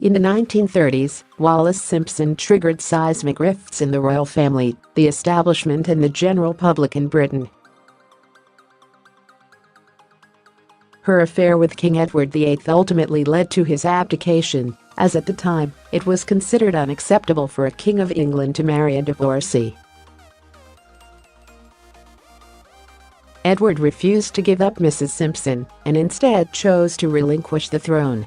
In the 1930s, Wallis Simpson triggered seismic rifts in the royal family, the establishment and the general public in Britain. Her affair with King Edward VIII ultimately led to his abdication, as at the time, it was considered unacceptable for a King of England to marry a divorcee. Edward refused to give up Mrs Simpson and instead chose to relinquish the throne.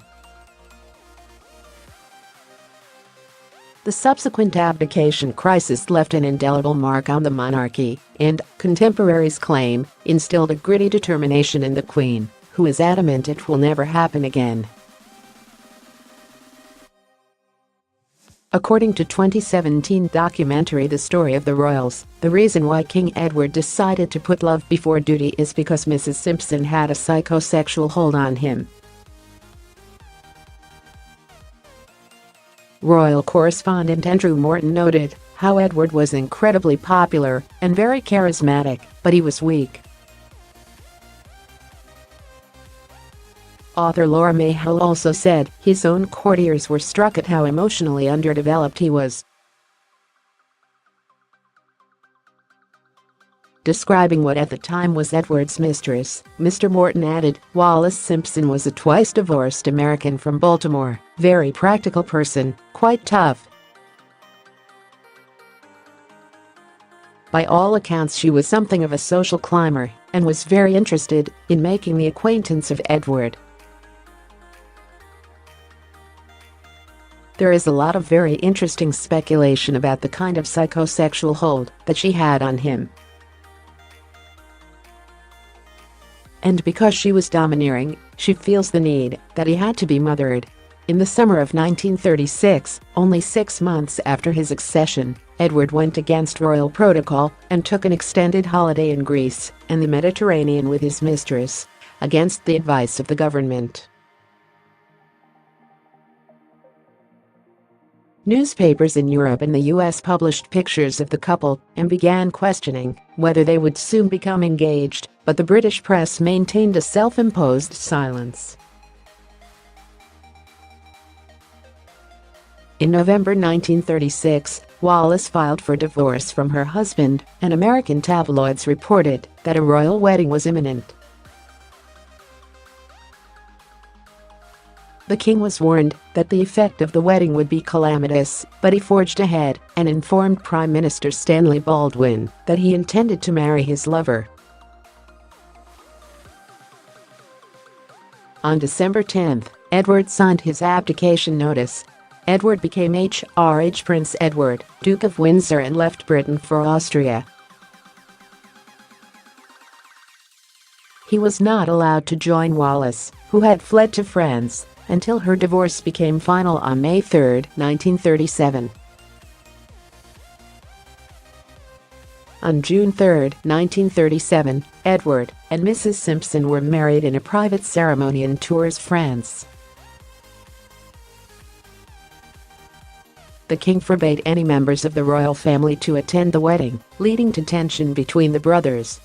The subsequent abdication crisis left an indelible mark on the monarchy, and, contemporaries claim, instilled a gritty determination in the Queen, who is adamant it will never happen again. According to 2017 documentary The Story of the Royals, the reason why King Edward decided to put love before duty is because Mrs Simpson had a psychosexual hold on him. Royal correspondent Andrew Morton noted how Edward was incredibly popular and very charismatic, but he was weak. Author Laura Mayhall also said his own courtiers were struck at how emotionally underdeveloped he was. Describing what at the time was Edward's mistress, Mr. Morton added, Wallis Simpson was a twice-divorced American from Baltimore, very practical person, quite tough. By all accounts she was something of a social climber and was very interested in making the acquaintance of Edward. There is a lot of very interesting speculation about the kind of psychosexual hold that she had on him. And because she was domineering, she feels the need that he had to be mothered. In the summer of 1936, only 6 months after his accession, Edward went against royal protocol and took an extended holiday in Greece and the Mediterranean with his mistress, against the advice of the government. Newspapers in Europe and the US published pictures of the couple and began questioning whether they would soon become engaged, but the British press maintained a self-imposed silence. In November 1936, Wallis filed for divorce from her husband, and American tabloids reported that a royal wedding was imminent. The king was warned that the effect of the wedding would be calamitous, but he forged ahead and informed Prime Minister Stanley Baldwin that he intended to marry his lover. On December 10, Edward signed his abdication notice. Edward became HRH Prince Edward, Duke of Windsor, and left Britain for Austria. He was not allowed to join Wallis, who had fled to France, until her divorce became final on May 3, 1937. On June 3, 1937, Edward and Mrs Simpson were married in a private ceremony in Tours, France. The king forbade any members of the royal family to attend the wedding, leading to tension between the brothers.